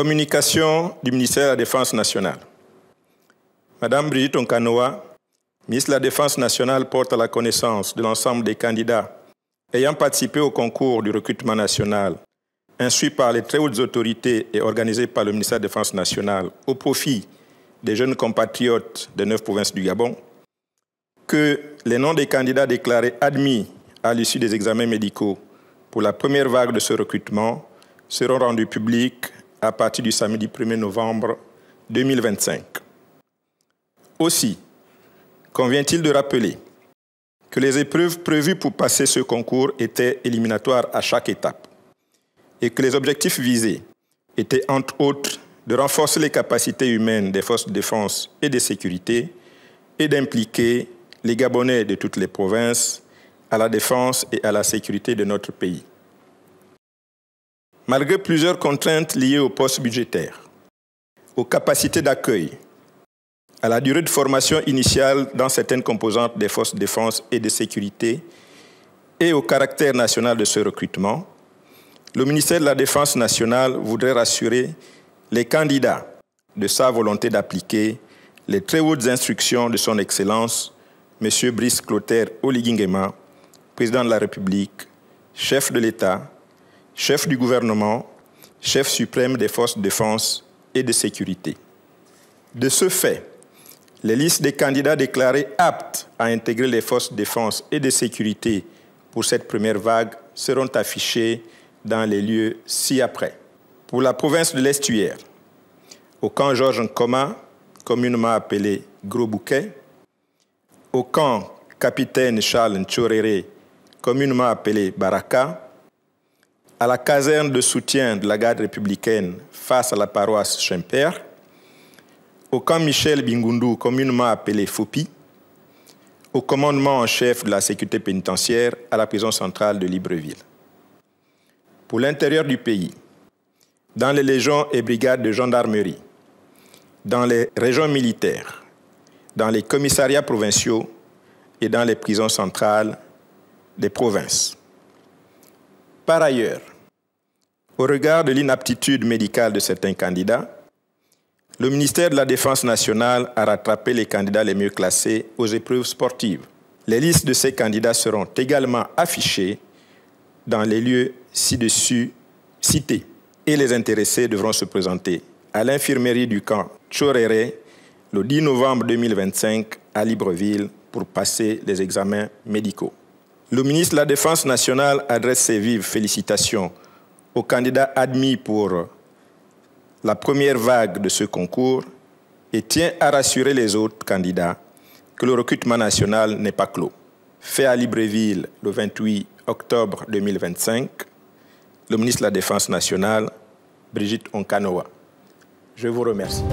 Communication du ministère de la Défense nationale. Madame Brigitte Onkanoa, ministre de la Défense nationale, porte à la connaissance de l'ensemble des candidats ayant participé au concours du recrutement national, instruit par les très hautes autorités et organisé par le ministère de la Défense nationale au profit des jeunes compatriotes des 9 provinces du Gabon, que les noms des candidats déclarés admis à l'issue des examens médicaux pour la première vague de ce recrutement seront rendus publics à partir du samedi 1er novembre 2025. Aussi, convient-il de rappeler que les épreuves prévues pour passer ce concours étaient éliminatoires à chaque étape et que les objectifs visés étaient entre autres de renforcer les capacités humaines des forces de défense et de sécurité et d'impliquer les Gabonais de toutes les provinces à la défense et à la sécurité de notre pays. Malgré plusieurs contraintes liées aux postes budgétaires, aux capacités d'accueil, à la durée de formation initiale dans certaines composantes des forces de défense et de sécurité et au caractère national de ce recrutement, le ministère de la Défense nationale voudrait rassurer les candidats de sa volonté d'appliquer les très hautes instructions de son Excellence, M. Brice Clotaire Oligui Nguema, président de la République, chef de l'État, chef du gouvernement, chef suprême des forces de défense et de sécurité. De ce fait, les listes des candidats déclarés aptes à intégrer les forces de défense et de sécurité pour cette première vague seront affichées dans les lieux ci-après. Pour la province de l'Estuaire, au camp Georges Nkoma, communément appelé Gros Bouquet, au camp Capitaine Charles Ntchoréré, communément appelé Baraka, à la caserne de soutien de la garde républicaine face à la paroisse Chempère, au camp Michel Bingundu, communément appelé Fopi, au commandement en chef de la sécurité pénitentiaire à la prison centrale de Libreville. Pour l'intérieur du pays, dans les légions et brigades de gendarmerie, dans les régions militaires, dans les commissariats provinciaux et dans les prisons centrales des provinces. Par ailleurs, au regard de l'inaptitude médicale de certains candidats, le ministère de la Défense nationale a rattrapé les candidats les mieux classés aux épreuves sportives. Les listes de ces candidats seront également affichées dans les lieux ci-dessus cités et les intéressés devront se présenter à l'infirmerie du camp Tchoréré le 10 novembre 2025 à Libreville pour passer les examens médicaux. Le ministre de la Défense nationale adresse ses vives félicitations aux candidats admis pour la première vague de ce concours et tient à rassurer les autres candidats que le recrutement national n'est pas clos. Fait à Libreville le 28 octobre 2025, le ministre de la Défense nationale, Brigitte Onkanoa. Je vous remercie.